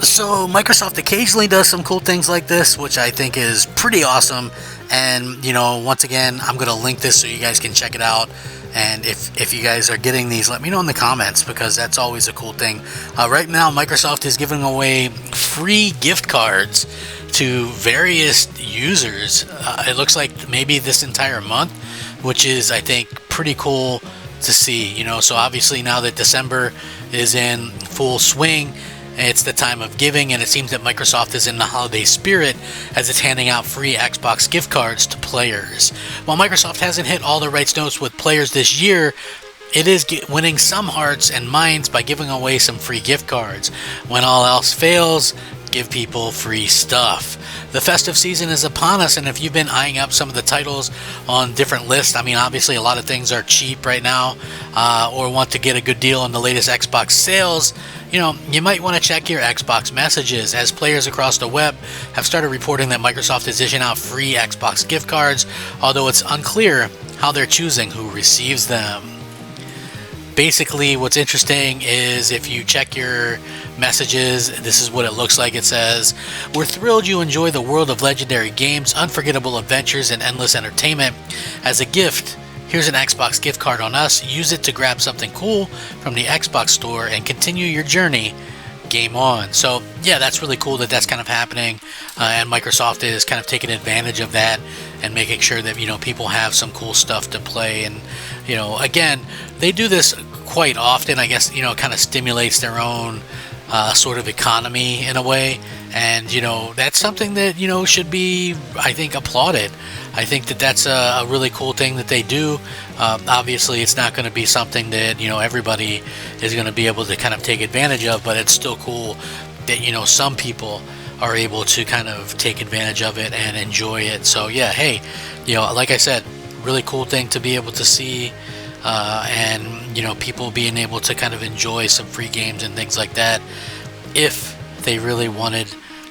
So Microsoft occasionally does some cool things like this, which I think is pretty awesome. And once again, I'm going to link this so you guys can check it out. And if you guys are getting these, let me know in the comments, because that's always a cool thing. Right now, Microsoft is giving away free gift cards to various users. It looks like maybe this entire month, which is, I think, pretty cool to see. So obviously now that December is in full swing, it's the time of giving, and it seems that Microsoft is in the holiday spirit as it's handing out free Xbox gift cards to players. While Microsoft hasn't hit all the right notes with players this year, it is winning some hearts and minds by giving away some free gift cards. When all else fails, give people free stuff. The festive season is upon us, and if you've been eyeing up some of the titles on different lists, obviously a lot of things are cheap right now, or want to get a good deal on the latest Xbox sales, you might want to check your Xbox messages, as players across the web have started reporting that Microsoft is dishing out free Xbox gift cards, although it's unclear how they're choosing who receives them. Basically, what's interesting is if you check your messages, this is what it looks like. It says, "We're thrilled you enjoy the world of legendary games, unforgettable adventures, and endless entertainment. As a gift, here's an Xbox gift card on us. Use it to grab something cool from the Xbox store and continue your journey. Game on." So yeah, that's really cool that that's kind of happening, and Microsoft is kind of taking advantage of that and making sure that people have some cool stuff to play. And again, they do this quite often. I guess kind of stimulates their own sort of economy in a way, and that's something that should be, I think, applauded. I think that that's a really cool thing that they do. Obviously, it's not going to be something that everybody is going to be able to kind of take advantage of, but it's still cool that some people are able to kind of take advantage of it and enjoy it. So yeah, hey, like I said, really cool thing to be able to see, and people being able to kind of enjoy some free games and things like that if they really wanted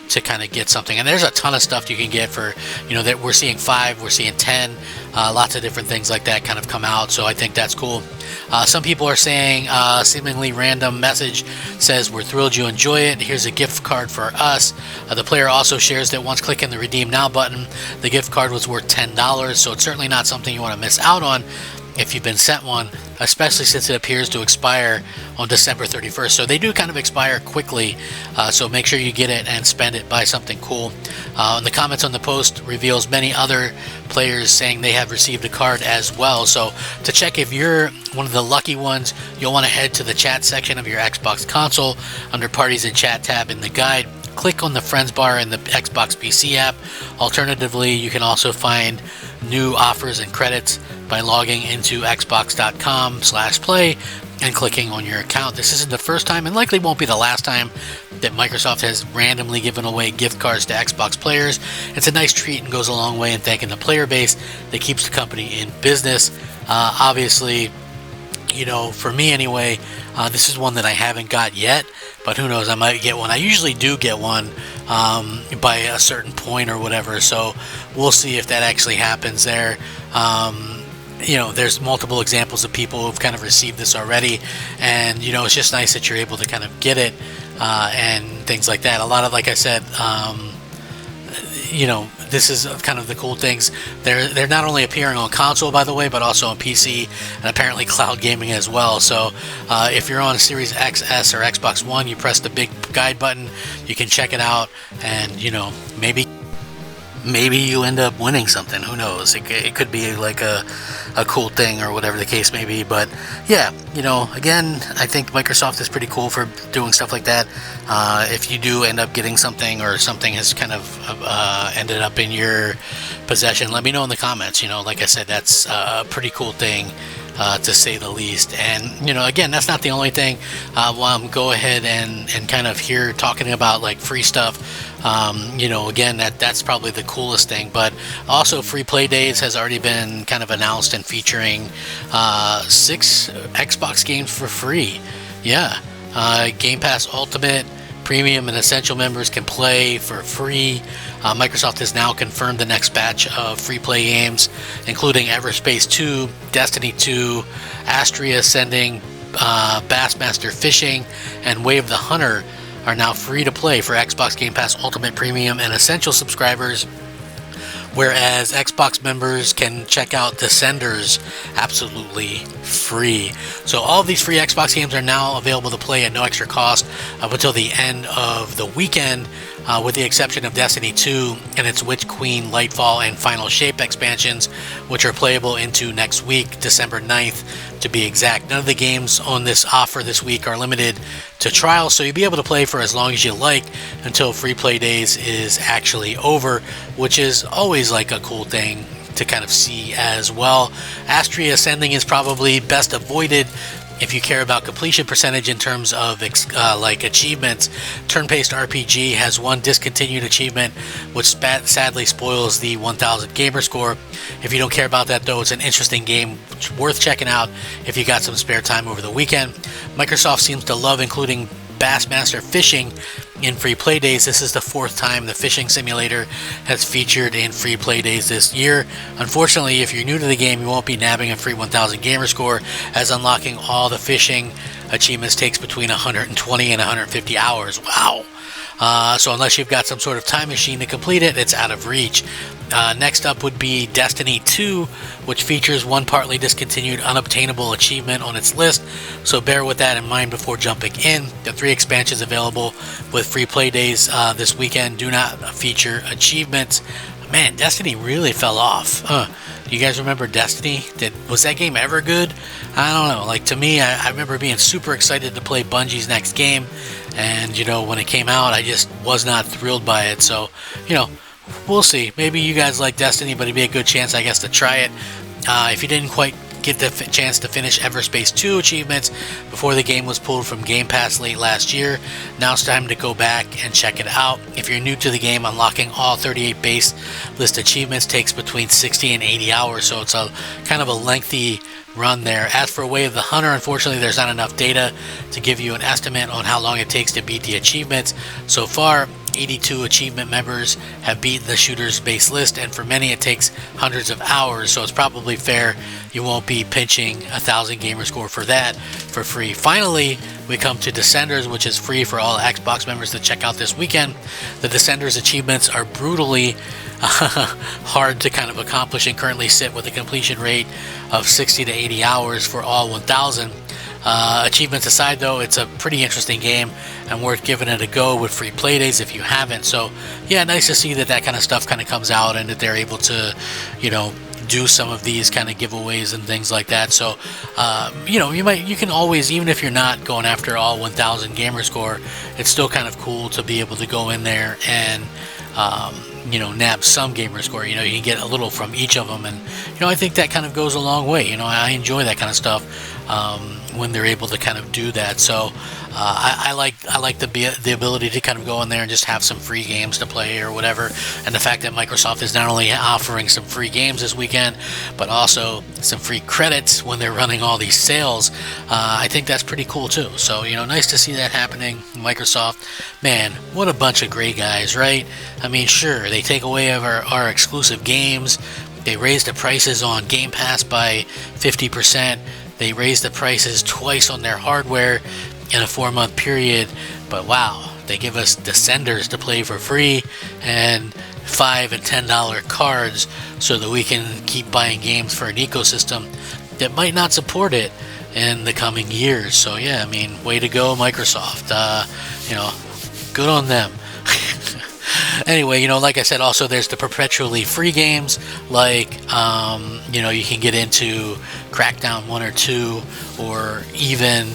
to kind of get something. And there's a ton of stuff you can get for that we're seeing 5, we're seeing 10, lots of different things like that kind of come out. So I think that's cool. Some people are saying seemingly random message says, "We're thrilled you enjoy it. Here's a gift card for us." The player also shares that once clicking the Redeem Now button, the gift card was worth $10. So it's certainly not something you want to miss out on if you've been sent one, especially since it appears to expire on December 31st. So they do kind of expire quickly, so make sure you get it and spend it, buy something cool. The comments on the post reveals many other players saying they have received a card as well. So to check if you're one of the lucky ones, you'll want to head to the chat section of your Xbox console under Parties and Chat tab in the guide. Click on the Friends bar in the Xbox PC app. Alternatively, you can also find new offers and credits by logging into xbox.com/play and clicking on your account. This isn't the first time, and likely won't be the last time, that Microsoft has randomly given away gift cards to Xbox players. It's a nice treat and goes a long way in thanking the player base that keeps the company in business. Obviously, for me anyway, this is one that I haven't got yet, but who knows, I might get one. I usually do get one by a certain point or whatever, so we'll see if that actually happens there. There's multiple examples of people who've kind of received this already, and it's just nice that you're able to kind of get it and things like that. A lot of, like I said, this is kind of the cool things. They're not only appearing on console, by the way, but also on PC and apparently cloud gaming as well. So if you're on Series X, S, or Xbox One, you press the big guide button, you can check it out, and maybe you end up winning something. Who knows? It could be like a cool thing or whatever the case may be. But yeah, again, I think Microsoft is pretty cool for doing stuff like that. If you do end up getting something, or something has kind of ended up in your possession, let me know in the comments. Like I said, that's a pretty cool thing, to say the least. And again, that's not the only thing. Go ahead and kind of here talking about like free stuff. Again, that's probably the coolest thing. But also, Free Play Days has already been kind of announced and featuring 6 Xbox games for free. Yeah, Game Pass Ultimate, Premium, and Essential members can play for free. Microsoft has now confirmed the next batch of free play games, including Everspace 2, Destiny 2, Astria Ascending, Bassmaster Fishing, and Wave the Hunter, are now free to play for Xbox Game Pass Ultimate Premium and Essential subscribers, whereas Xbox members can check out Descenders absolutely free. So all of these free Xbox games are now available to play at no extra cost up until the end of the weekend, with the exception of Destiny 2 and its Witch Queen, Lightfall, and Final Shape expansions, which are playable into next week, December 9th to be exact. None of the games on this offer this week are limited to trial, so you'll be able to play for as long as you like until free play days is actually over, which is always like a cool thing to kind of see as well. Astria Ascending is probably best avoided if you care about completion percentage in terms of like achievements. Turn-based RPG has one discontinued achievement, which sadly spoils the 1000 gamer score. If you don't care about that though, it's an interesting game worth checking out if you got some spare time over the weekend. Microsoft seems to love including Bassmaster Fishing in free play days. This is the 4th time the fishing simulator has featured in free play days this year. Unfortunately, if you're new to the game, you won't be nabbing a free 1000 gamer score, as unlocking all the fishing achievements takes between 120 and 150 hours. Wow. So unless you've got some sort of time machine to complete it, it's out of reach. Next up would be Destiny 2, which features one partly discontinued unobtainable achievement on its list, so bear with that in mind before jumping in. The 3 expansions available with free play days this weekend do not feature achievements. Man, Destiny really fell off. Do you guys remember Destiny? Was that game ever good? I don't know. Like, to me, I remember being super excited to play Bungie's next game, and, you know, when it came out, I just was not thrilled by it. So, you know, we'll see. Maybe you guys like Destiny, but it'd be a good chance, I guess, to try it. If you didn't quite get the chance to finish Everspace 2 achievements before the game was pulled from Game Pass late last year, now it's time to go back and check it out. If you're new to the game, unlocking all 38 base list achievements takes between 60 and 80 hours, so it's a kind of a lengthy run there. As for Way of the Hunter, unfortunately there's not enough data to give you an estimate on how long it takes to beat the achievements. So far, 82 achievement members have beaten the shooter's base list, and for many it takes hundreds of hours, so it's probably fair you won't be pinching 1000 gamer score for that for free. Finally, we come to Descenders, which is free for all Xbox members to check out this weekend. The Descenders achievements are brutally hard to kind of accomplish and currently sit with a completion rate of 60 to 80 hours for all 1000. Achievements aside though, it's a pretty interesting game and worth giving it a go with free play days if you haven't. So yeah, nice to see that that kind of stuff kind of comes out and that they're able to, you know, do some of these kind of giveaways and things like that. So you know, you can always, even if you're not going after all 1000 gamer score, it's still kind of cool to be able to go in there and you know, nab some gamer score. You know, you can get a little from each of them, and you know, I think that kind of goes a long way. You know, I enjoy that kind of stuff when they're able to kind of do that. So I like the ability to kind of go in there and just have some free games to play or whatever. And the fact that Microsoft is not only offering some free games this weekend, but also some free credits when they're running all these sales, I think that's pretty cool too. So, you know, nice to see that happening. Microsoft, man, what a bunch of great guys, right? I mean, sure, they take away our exclusive games. They raised the prices on Game Pass by 50%. They raised the prices twice on their hardware in a 4-month period, but wow, they give us Descenders to play for free and $5 and $10 cards so that we can keep buying games for an ecosystem that might not support it in the coming years. So yeah, I mean, way to go, Microsoft. You know, good on them. Anyway, you know, like I said, also there's the perpetually free games, like, you know, you can get into Crackdown 1 or 2, or even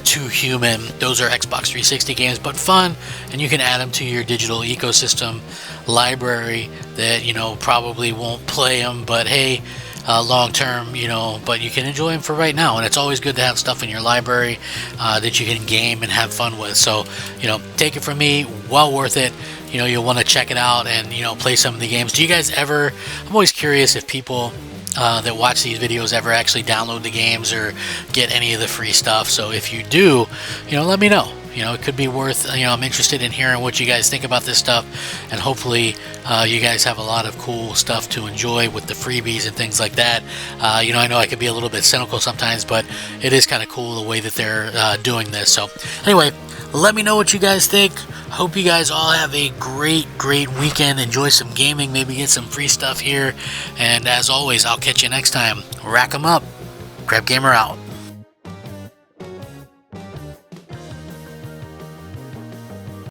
2 Human. Those are Xbox 360 games, but fun, and you can add them to your digital ecosystem library that, you know, probably won't play them, but hey, long term, you know, but you can enjoy them for right now. And it's always good to have stuff in your library that you can game and have fun with. So, you know, take it from me, well worth it. You know, you'll want to check it out and, you know, play some of the games. Do you guys ever, I'm always curious if people that watch these videos ever actually download the games or get any of the free stuff. So if you do, you know, let me know. You know, it could be worth, you know, I'm interested in hearing what you guys think about this stuff, and hopefully you guys have a lot of cool stuff to enjoy with the freebies and things like that. You know I could be a little bit cynical sometimes, but it is kind of cool the way that they're doing this. So anyway, let me know what you guys think. Hope you guys all have a great weekend. Enjoy some gaming, maybe get some free stuff here, and as always, I'll catch you next time. Rack 'em up. Crab Gamer out.